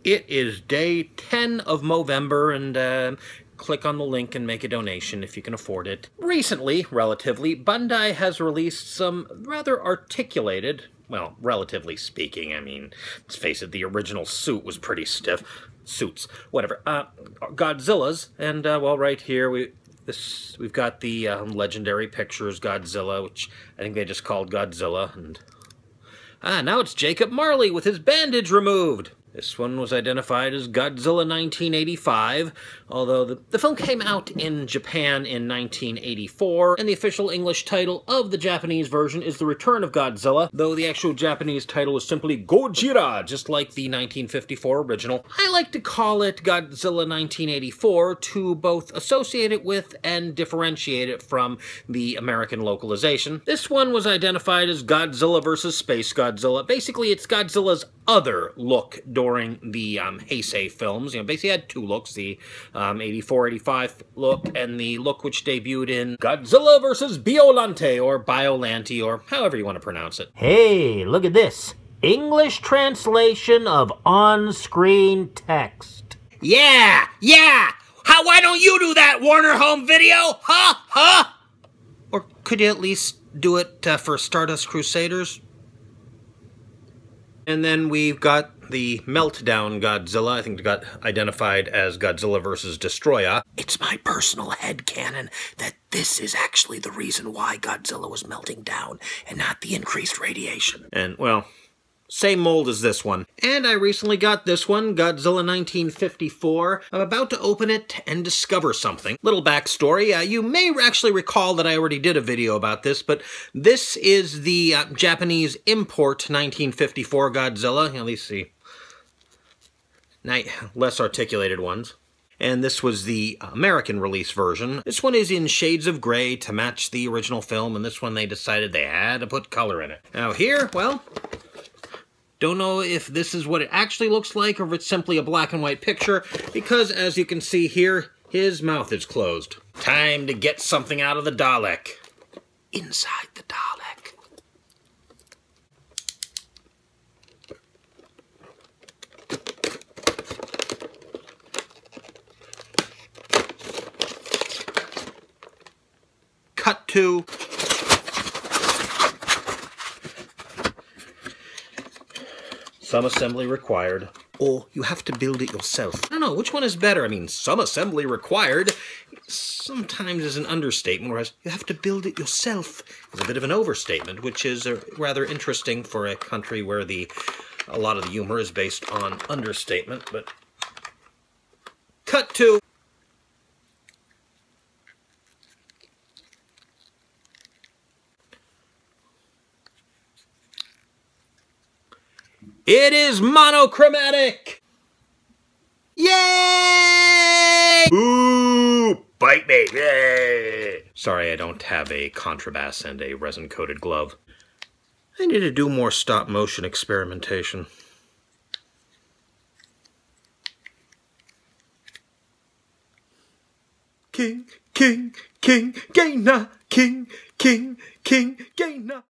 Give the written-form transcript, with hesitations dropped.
It is day 10 of Movember, and click on the link and make a donation if you can afford it. Recently, relatively, Bandai has released some rather articulated, well, relatively speaking, I mean, let's face it, the original suit was pretty stiff. Suits, whatever. Godzillas, and well, right here we've got the legendary pictures Godzilla, which I think they just called Godzilla, and now it's Jacob Marley with his bandage removed. This one was identified as Godzilla 1985, although the film came out in Japan in 1984, and the official English title of the Japanese version is The Return of Godzilla, though the actual Japanese title is simply Gojira, just like the 1954 original. I like to call it Godzilla 1984 to both associate it with and differentiate it from the American localization. This one was identified as Godzilla vs. Space Godzilla. Basically, it's Godzilla's other look during the Heisei films. You know, basically had two looks, the 84-85 look and the look which debuted in Godzilla vs. Biolante, or Biollante, or however you want to pronounce it. Hey, look at this. English translation of on-screen text. Yeah! Why don't you do that, Warner Home Video? Huh? Or could you at least do it for Stardust Crusaders? And then we've got the Meltdown Godzilla. I think it got identified as Godzilla vs. Destroya. It's my personal headcanon that this is actually the reason why Godzilla was melting down, and not the increased radiation. And, well, same mold as this one. And I recently got this one, Godzilla 1954. I'm about to open it and discover something. Little backstory, you may actually recall that I already did a video about this, but this is the Japanese import 1954 Godzilla. At least the less articulated ones. And this was the American release version. This one is in shades of gray to match the original film, and this one they decided they had to put color in it. Now here, well, don't know if this is what it actually looks like or if it's simply a black and white picture, because as you can see here, his mouth is closed. Time to get something out of the Dalek. Inside the Dalek. Cut to some assembly required. Or you have to build it yourself. I don't know, which one is better? I mean, some assembly required sometimes is an understatement, whereas you have to build it yourself is a bit of an overstatement, which is rather interesting for a country where a lot of the humor is based on understatement, but cut to it is monochromatic! Yay! Ooh, bite me! Yay! Sorry, I don't have a contrabass and a resin-coated glove. I need to do more stop-motion experimentation. King, Gaina, King, Gaina.